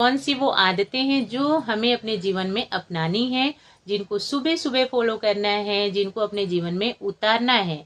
कौन सी वो आदतें हैं जो हमें अपने जीवन में अपनानी है, जिनको सुबह सुबह फॉलो करना है, जिनको अपने जीवन में उतारना है।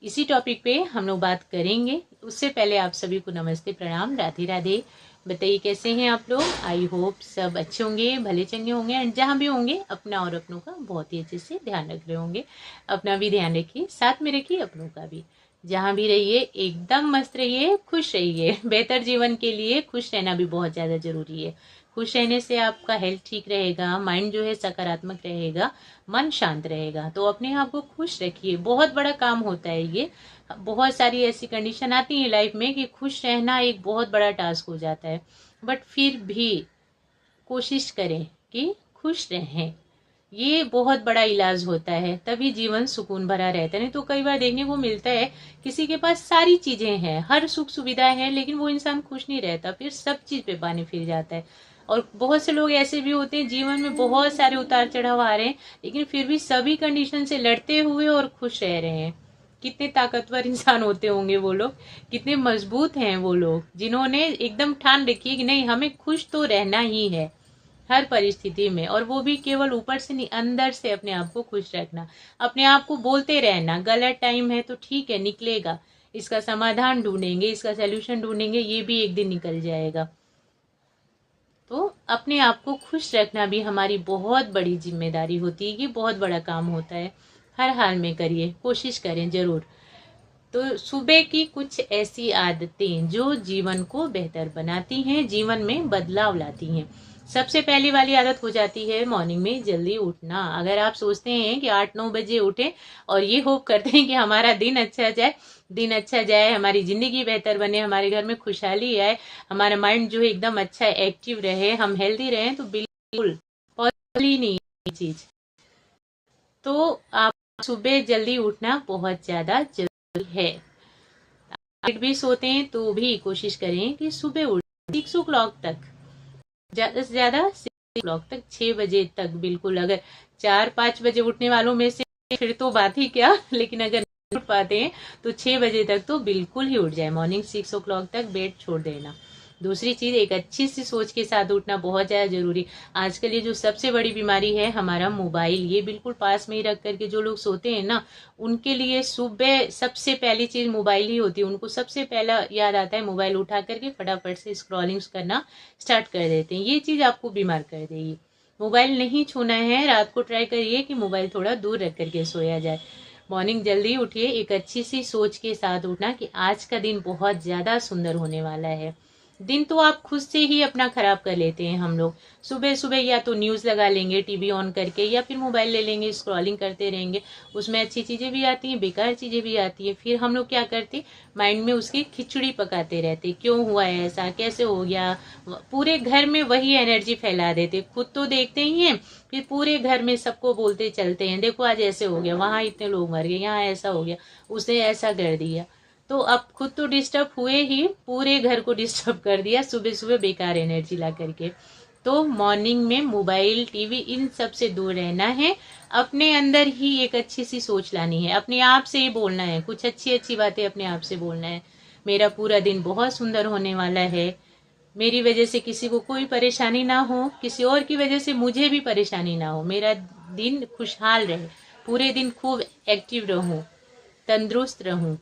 इसी टॉपिक पे हम लोग बात करेंगे। उससे पहले आप सभी को नमस्ते, प्रणाम, राधे राधे। बताइए कैसे हैं आप लोग। आई होप सब अच्छे होंगे, भले चंगे होंगे, एंड जहाँ भी होंगे अपना और अपनों का बहुत ही अच्छे से ध्यान रख रहे होंगे। अपना भी ध्यान रखिए, साथ में रखिए अपनों का भी। जहाँ भी रहिए एकदम मस्त रहिए, खुश रहिए। बेहतर जीवन के लिए खुश रहना भी बहुत ज़्यादा जरूरी है। खुश रहने से आपका हेल्थ ठीक रहेगा, माइंड जो है सकारात्मक रहेगा, मन शांत रहेगा। तो अपने आप को खुश रखिए, बहुत बड़ा काम होता है ये। बहुत सारी ऐसी कंडीशन आती है लाइफ में कि खुश रहना एक बहुत बड़ा टास्क हो जाता है, बट फिर भी कोशिश करें कि खुश रहें। ये बहुत बड़ा इलाज होता है, तभी जीवन सुकून भरा रहता है। नहीं तो कई बार देखने को मिलता है किसी के पास सारी चीजें हैं, हर सुख सुविधा है, लेकिन वो इंसान खुश नहीं रहता, फिर सब चीज पे पानी फिर जाता है। और बहुत से लोग ऐसे भी होते हैं, जीवन में बहुत सारे उतार चढ़ाव आ रहे हैं, लेकिन फिर भी सभी कंडीशन से लड़ते हुए और खुश रह रहे हैं। कितने ताकतवर इंसान होते होंगे वो लोग, कितने मजबूत हैं वो लोग, जिन्होंने एकदम ठान रखी है कि नहीं, हमें खुश तो रहना ही है हर परिस्थिति में। और वो भी केवल ऊपर से नहीं, अंदर से अपने आप को खुश रखना, अपने आप को बोलते रहना गलत टाइम है तो ठीक है, निकलेगा, इसका समाधान ढूंढेंगे, इसका सोल्यूशन ढूंढेंगे, ये भी एक दिन निकल जाएगा। तो अपने आप को खुश रखना भी हमारी बहुत बड़ी जिम्मेदारी होती है, ये बहुत बड़ा काम होता है। हर हाल में करिए, कोशिश करें जरूर। तो सुबह की कुछ ऐसी आदतें जो जीवन को बेहतर बनाती हैं, जीवन में बदलाव लाती हैं। सबसे पहली वाली आदत हो जाती है मॉर्निंग में जल्दी उठना। अगर आप सोचते हैं कि 8-9 बजे उठें और ये होप करते हैं कि हमारा दिन अच्छा जाए, हमारी जिंदगी बेहतर बने, हमारे घर में खुशहाली आए, हमारा माइंड जो है एकदम अच्छा एक्टिव रहे, हम हेल्दी रहें, तो बिल्कुल पॉसिबल ही नहीं है ये चीज। तो आप सुबह जल्दी उठना बहुत ज्यादा जरूरी है। लेट भी सोते हैं तो भी कोशिश करें कि सुबह उठ 6 o'clock तक, ज्यादा से ज्यादा 6 o'clock तक, 6 बजे तक बिल्कुल। अगर 4-5 बजे उठने वालों में से फिर तो बात ही क्या, लेकिन अगर नहीं उठ पाते हैं तो 6 बजे तक तो बिल्कुल ही उठ जाए। मॉर्निंग 6 o'clock तक बेड छोड़ देना। दूसरी चीज, एक अच्छी सी सोच के साथ उठना बहुत ज्यादा जरूरी। आजकल ये जो सबसे बड़ी बीमारी है हमारा मोबाइल, ये बिल्कुल पास में ही रख करके जो लोग सोते हैं ना, उनके लिए सुबह सबसे पहली चीज मोबाइल ही होती है। उनको सबसे पहला याद आता है मोबाइल उठा करके फटाफट से स्क्रॉलिंग करना स्टार्ट कर देते हैं। ये चीज आपको बीमार कर देगी। मोबाइल नहीं छूना है, रात को ट्राई करिए कि मोबाइल थोड़ा दूर रख करके सोया जाए। मॉर्निंग जल्दी उठिए, एक अच्छी सी सोच के साथ उठना कि आज का दिन बहुत ज्यादा सुंदर होने वाला है। दिन तो आप खुद से ही अपना खराब कर लेते हैं हम लोग। सुबह सुबह या तो न्यूज लगा लेंगे टीवी ऑन करके, या फिर मोबाइल ले लेंगे, स्क्रॉलिंग करते रहेंगे। उसमें अच्छी चीजें भी आती हैं, बेकार चीजें भी आती है। फिर हम लोग क्या करते, माइंड में उसकी खिचड़ी पकाते रहते, क्यों हुआ है ऐसा, कैसे हो गया। पूरे घर में वही एनर्जी फैला देते, खुद तो देखते ही हैं, फिर पूरे घर में सबको बोलते चलते हैं, देखो आज ऐसे हो गया, वहां इतने लोग मर गए, यहाँ ऐसा हो गया, उसने ऐसा कर दिया। तो अब खुद तो डिस्टर्ब हुए ही, पूरे घर को डिस्टर्ब कर दिया सुबह सुबह बेकार एनर्जी ला करके। तो मॉर्निंग में मोबाइल, टीवी, इन सब से दूर रहना है। अपने अंदर ही एक अच्छी सी सोच लानी है, अपने आप से ही बोलना है, कुछ अच्छी अच्छी बातें अपने आप से बोलना है। मेरा पूरा दिन बहुत सुंदर होने वाला है, मेरी वजह से किसी को कोई परेशानी ना हो, किसी और की वजह से मुझे भी परेशानी ना हो, मेरा दिन खुशहाल रहे, पूरे दिन खूब एक्टिव रहूं, तंदुरुस्त रहूं।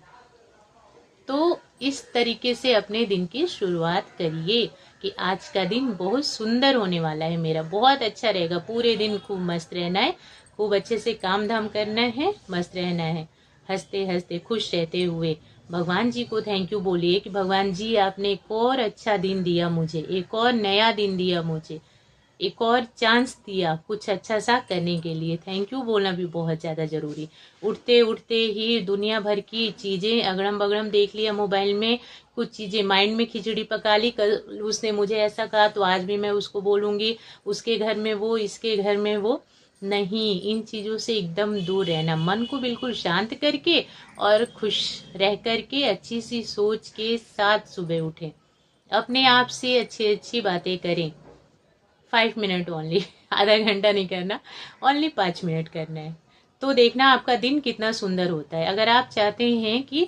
तो इस तरीके से अपने दिन की शुरुआत करिए कि आज का दिन बहुत सुंदर होने वाला है, मेरा बहुत अच्छा रहेगा, पूरे दिन खूब मस्त रहना है, खूब अच्छे से काम धाम करना है, मस्त रहना है, हंसते हंसते खुश रहते हुए। भगवान जी को थैंक यू बोलिए कि भगवान जी आपने एक और अच्छा दिन दिया मुझे, एक और नया दिन दिया मुझे, एक और चांस दिया कुछ अच्छा सा करने के लिए। थैंक यू बोलना भी बहुत ज्यादा जरूरी। उठते उठते ही दुनिया भर की चीजें अगड़म बगड़म देख लिया मोबाइल में, कुछ चीजें माइंड में खिचड़ी पका ली, कल उसने मुझे ऐसा कहा तो आज भी मैं उसको बोलूंगी, उसके घर में वो, इसके घर में वो। नहीं, इन चीजों से एकदम दूर रहना, मन को बिल्कुल शांत करके और खुश रह करके अच्छी सी सोच के साथ सुबह उठे, अपने आप से अच्छी अच्छी बातें करें। 5 मिनट ओनली, आधा घंटा नहीं करना, ओनली 5 मिनट करना है। तो देखना आपका दिन कितना सुंदर होता है। अगर आप चाहते हैं कि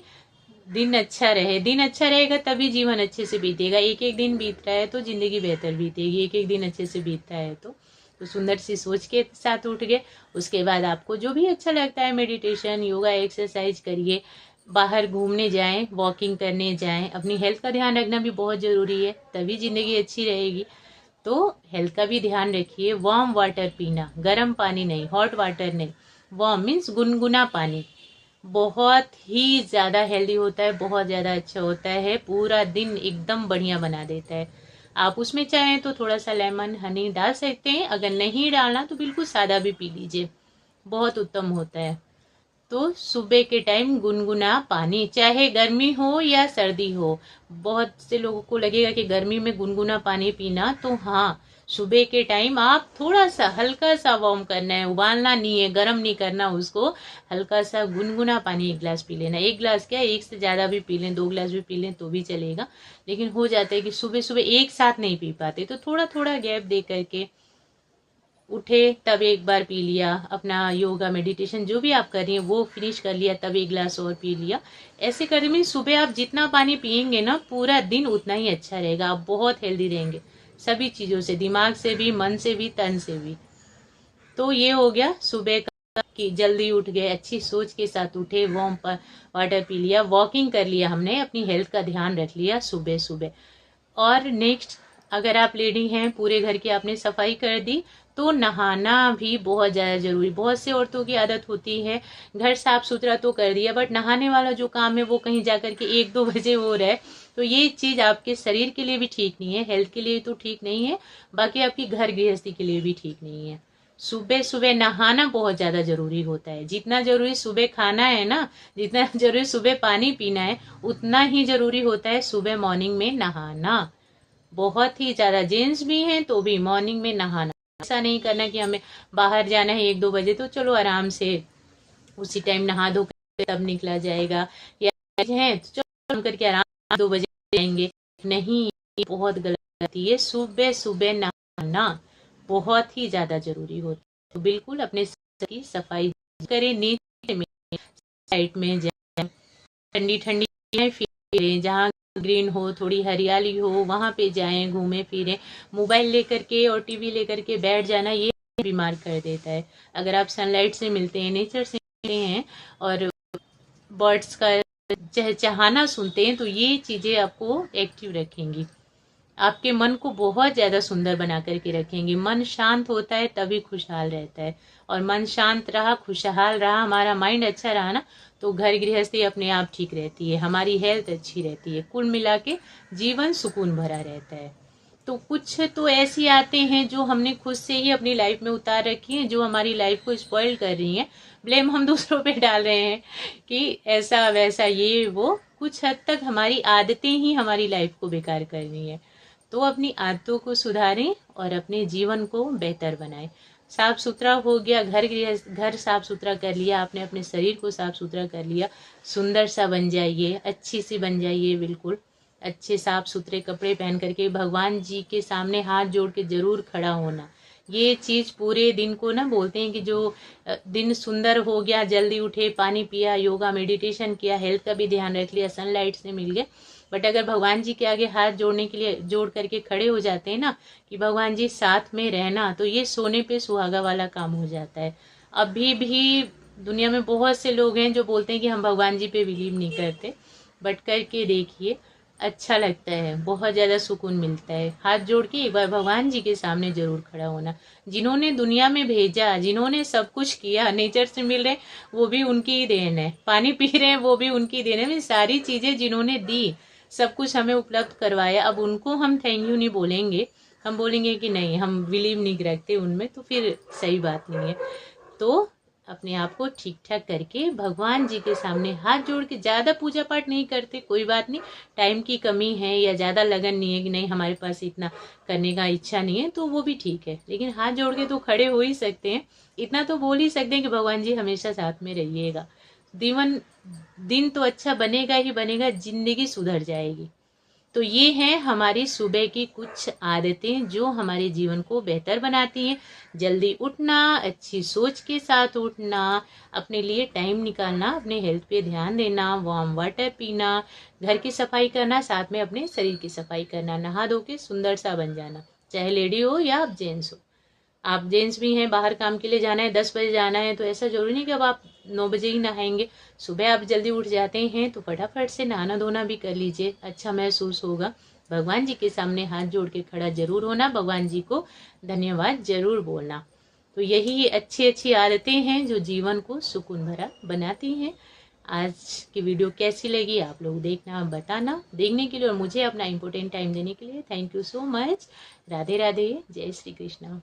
दिन अच्छा रहे। दिन अच्छा रहेगा तभी जीवन अच्छे से बीतेगा। एक एक दिन बीत रहा है तो जिंदगी बेहतर बीतेगी। एक एक दिन अच्छे से बीतता है तो सुंदर सी सोच के साथ उठ गए। उसके बाद आपको जो भी अच्छा लगता है, मेडिटेशन, योगा, एक्सरसाइज करिए, बाहर घूमने जाएं, वॉकिंग करने जाएं। अपनी हेल्थ का ध्यान रखना भी बहुत ज़रूरी है, तभी ज़िंदगी अच्छी रहेगी। तो हेल्थ का भी ध्यान रखिए। वार्म वाटर पीना, गर्म पानी नहीं, हॉट वाटर नहीं। वार्म मीन्स गुनगुना पानी बहुत ही ज़्यादा हेल्दी होता है, बहुत ज़्यादा अच्छा होता है, पूरा दिन एकदम बढ़िया बना देता है। आप उसमें चाहें तो थोड़ा सा लेमन, हनी डाल सकते हैं। अगर नहीं डालना तो बिल्कुल सादा भी पी लीजिए, बहुत उत्तम होता है। तो सुबह के टाइम गुनगुना पानी, चाहे गर्मी हो या सर्दी हो। बहुत से लोगों को लगेगा कि गर्मी में गुनगुना पानी पीना, तो हाँ, सुबह के टाइम आप थोड़ा सा हल्का सा वार्म करना है, उबालना नहीं है, गर्म नहीं करना उसको। हल्का सा गुनगुना पानी 1 गिलास पी लेना। 1 गिलास क्या, एक से ज्यादा भी पी लें, 2 गिलास भी पी लें तो भी चलेगा। लेकिन हो जाता है कि सुबह सुबह एक साथ नहीं पी पाते, तो थोड़ा थोड़ा गैप दे करके उठे तब एक बार पी लिया। अपना योगा मेडिटेशन जो भी आप कर रही हैं वो फिनिश कर लिया, तब 1 गिलास और पी लिया। ऐसे करने में सुबह आप जितना पानी पियेंगे ना, पूरा दिन उतना ही अच्छा रहेगा। आप बहुत हेल्दी रहेंगे सभी चीज़ों से, दिमाग से भी, मन से भी, तन से भी। तो ये हो गया सुबह का कि जल्दी उठ गए, अच्छी सोच के साथ उठे, वार्म वाटर पी लिया, वॉकिंग कर लिया, हमने अपनी हेल्थ का ध्यान रख लिया सुबह सुबह। और नेक्स्ट, अगर आप लेडी हैं, पूरे घर की आपने सफाई कर दी, तो नहाना भी बहुत ज़्यादा जरूरी। बहुत से औरतों की आदत होती है, घर साफ सुथरा तो कर दिया, बट नहाने वाला जो काम है वो कहीं जा करके 1-2 बजे हो रहा है। तो ये चीज़ आपके शरीर के लिए भी ठीक नहीं है, हेल्थ के लिए तो ठीक नहीं है, बाकी आपकी घर गृहस्थी के लिए भी ठीक नहीं है। सुबह सुबह नहाना बहुत ज़्यादा जरूरी होता है। जितना जरूरी सुबह खाना है ना, जितना जरूरी सुबह पानी पीना है, उतना ही जरूरी होता है सुबह मॉर्निंग में नहाना। बहुत ही ज्यादा, जेंट्स भी हैं तो भी मॉर्निंग में नहाना। ऐसा नहीं करना कि हमें बाहर जाना है 1-2 बजे तो चलो आराम से उसी टाइम नहा धो कर तब निकला जाएगा, या है तो चलो करके आराम 2 बजे जाएंगे। नहीं, ये बहुत गलत है। ये सुबह सुबह नहाना बहुत ही ज्यादा जरूरी होता है। तो बिल्कुल अपने शरीर की सफाई करें, नीचे में साइड में जाए, ठंडी ठंडी फिरें, जहाँ ग्रीन हो, थोड़ी हरियाली हो, वहां पे जाएं, घूमें फिरें। मोबाइल लेकर के और टीवी लेकर के बैठ जाना, ये बीमार कर देता है। अगर आप सनलाइट से मिलते हैं, नेचर से मिलते हैं और बर्ड्स का चहचहाना सुनते हैं, तो ये चीजें आपको एक्टिव रखेंगी, आपके मन को बहुत ज्यादा सुंदर बना करके रखेंगे। मन शांत होता है तभी खुशहाल रहता है, और मन शांत रहा, खुशहाल रहा, हमारा माइंड अच्छा रहा ना, तो घर गृहस्थी अपने आप ठीक रहती है, हमारी हेल्थ अच्छी रहती है, कुल मिला के जीवन सुकून भरा रहता है। तो कुछ तो ऐसी आते हैं जो हमने खुद से ही अपनी लाइफ में उतार रखी हैं, जो हमारी लाइफ को स्पॉइल कर रही हैं। ब्लेम हम दूसरों पे डाल रहे हैं कि ऐसा वैसा ये वो। कुछ हद तक हमारी आदतें ही हमारी लाइफ को बेकार कर रही हैं। तो अपनी आदतों को सुधारें और अपने जीवन को बेहतर बनाएं। साफ सुथरा हो गया घर, घर साफ सुथरा कर लिया आपने, अपने शरीर को साफ सुथरा कर लिया, सुंदर सा बन जाइए, अच्छी सी बन जाइए। बिल्कुल अच्छे साफ सुथरे कपड़े पहन करके भगवान जी के सामने हाथ जोड़ के जरूर खड़ा होना। ये चीज पूरे दिन को ना, बोलते हैं कि जो दिन सुंदर हो गया, जल्दी उठे, पानी पिया, योगा मेडिटेशन किया, हेल्थ का भी ध्यान रख लिया, सनलाइट से मिल गए, बट अगर भगवान जी के आगे हाथ जोड़ने के लिए जोड़ करके खड़े हो जाते हैं ना कि भगवान जी साथ में रहना, तो ये सोने पे सुहागा वाला काम हो जाता है। अभी भी दुनिया में बहुत से लोग हैं जो बोलते हैं कि हम भगवान जी पे बिलीव नहीं करते, बट करके देखिए, अच्छा लगता है, बहुत ज़्यादा सुकून मिलता है। हाथ जोड़ के एक बार भगवान जी के सामने जरूर खड़ा होना। जिन्होंने दुनिया में भेजा, जिन्होंने सब कुछ किया, नेचर से मिल रहे वो भी उनकी ही देन है, पानी पी रहे हैं वो भी उनकी देन है, सारी चीज़ें जिन्होंने दी, सब कुछ हमें उपलब्ध करवाया, अब उनको हम थैंक यू नहीं बोलेंगे, हम बोलेंगे कि नहीं हम बिलीव नहीं रखते उनमें, तो फिर सही बात नहीं है। तो अपने आप को ठीक ठाक करके भगवान जी के सामने हाथ जोड़ के, ज़्यादा पूजा पाठ नहीं करते कोई बात नहीं, टाइम की कमी है या ज़्यादा लगन नहीं है कि नहीं हमारे पास इतना करने का इच्छा नहीं है, तो वो भी ठीक है, लेकिन हाथ जोड़ के तो खड़े हो ही सकते हैं। इतना तो बोल ही सकते हैं कि भगवान जी हमेशा साथ में रहिएगा। दिन तो अच्छा बनेगा ही बनेगा, जिंदगी सुधर जाएगी। तो ये हैं हमारी सुबह की कुछ आदतें जो हमारे जीवन को बेहतर बनाती हैं। जल्दी उठना, अच्छी सोच के साथ उठना, अपने लिए टाइम निकालना, अपने हेल्थ पे ध्यान देना, वार्म वाटर पीना, घर की सफाई करना, साथ में अपने शरीर की सफाई करना, नहा धो के सुंदर सा बन जाना। चाहे लेडी हो या आप जेंट्स हो। आप जेंट्स भी हैं, बाहर काम के लिए जाना है, 10 बजे जाना है, तो ऐसा जरूरी नहीं कि अब आप 9 बजे ही नहाएंगे। सुबह आप जल्दी उठ जाते हैं तो फटाफट से नहाना धोना भी कर लीजिए, अच्छा महसूस होगा। भगवान जी के सामने हाथ जोड़ के खड़ा जरूर होना, भगवान जी को धन्यवाद जरूर बोलना। तो यही अच्छी अच्छी आदतें हैं जो जीवन को सुकून भरा बनाती हैं। आज की वीडियो कैसी लगी आप लोग देखना, बताना। देखने के लिए और मुझे अपना इम्पोर्टेंट टाइम देने के लिए thank you so much. Radhe Radhe, जय श्री कृष्णा।